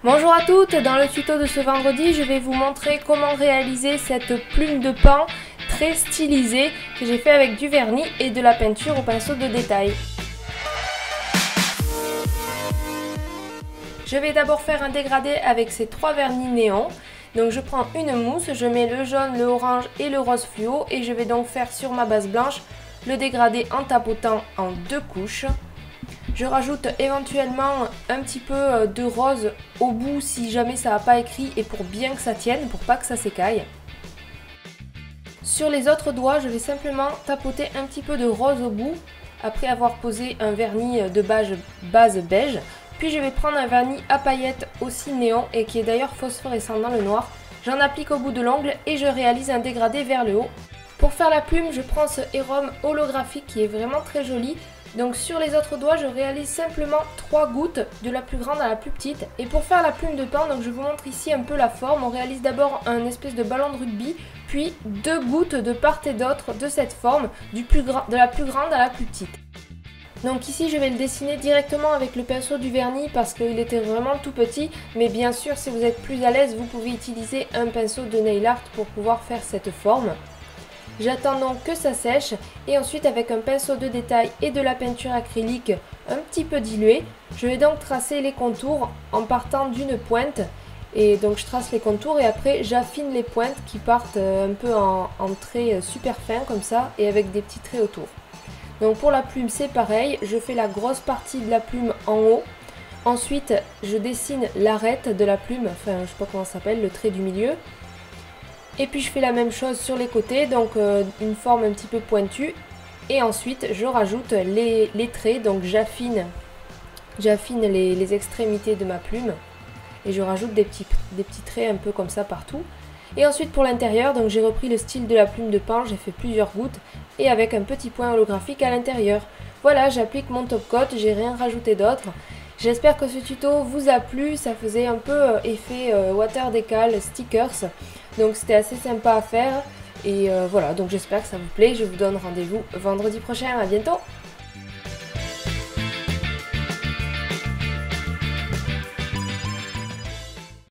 Bonjour à toutes, dans le tuto de ce vendredi, je vais vous montrer comment réaliser cette plume de paon très stylisée que j'ai fait avec du vernis et de la peinture au pinceau de détail. Je vais d'abord faire un dégradé avec ces trois vernis néons. Donc je prends une mousse, je mets le jaune, le orange et le rose fluo et je vais donc faire sur ma base blanche le dégradé en tapotant en deux couches. Je rajoute éventuellement un petit peu de rose au bout si jamais ça n'a pas écrit et pour bien que ça tienne, pour pas que ça s'écaille. Sur les autres doigts, je vais simplement tapoter un petit peu de rose au bout après avoir posé un vernis de base beige. Puis je vais prendre un vernis à paillettes aussi néon et qui est d'ailleurs phosphorescent dans le noir. J'en applique au bout de l'ongle et je réalise un dégradé vers le haut. Pour faire la plume, je prends ce hérom holographique qui est vraiment très joli. Donc sur les autres doigts, je réalise simplement 3 gouttes de la plus grande à la plus petite. Et pour faire la plume de paon, donc je vous montre ici un peu la forme. On réalise d'abord un espèce de ballon de rugby, puis 2 gouttes de part et d'autre de cette forme, de la plus grande à la plus petite. Donc ici je vais le dessiner directement avec le pinceau du vernis parce qu'il était vraiment tout petit. Mais bien sûr, si vous êtes plus à l'aise, vous pouvez utiliser un pinceau de nail art pour pouvoir faire cette forme. J'attends donc que ça sèche et ensuite avec un pinceau de détail et de la peinture acrylique un petit peu diluée, je vais donc tracer les contours en partant d'une pointe. Et donc je trace les contours et après j'affine les pointes qui partent un peu en traits super fins comme ça et avec des petits traits autour. Donc pour la plume c'est pareil, je fais la grosse partie de la plume en haut. Ensuite je dessine l'arête de la plume, enfin je sais pas comment ça s'appelle, le trait du milieu. Et puis je fais la même chose sur les côtés, donc une forme un petit peu pointue. Et ensuite je rajoute les traits, donc j'affine les extrémités de ma plume. Et je rajoute des petits traits un peu comme ça partout. Et ensuite pour l'intérieur, donc j'ai repris le style de la plume de paon, j'ai fait plusieurs gouttes. Et avec un petit point holographique à l'intérieur. Voilà, j'applique mon top coat, j'ai rien rajouté d'autre. J'espère que ce tuto vous a plu, ça faisait un peu effet water decal stickers. Donc c'était assez sympa à faire et voilà, donc j'espère que ça vous plaît. Je vous donne rendez-vous vendredi prochain, à bientôt!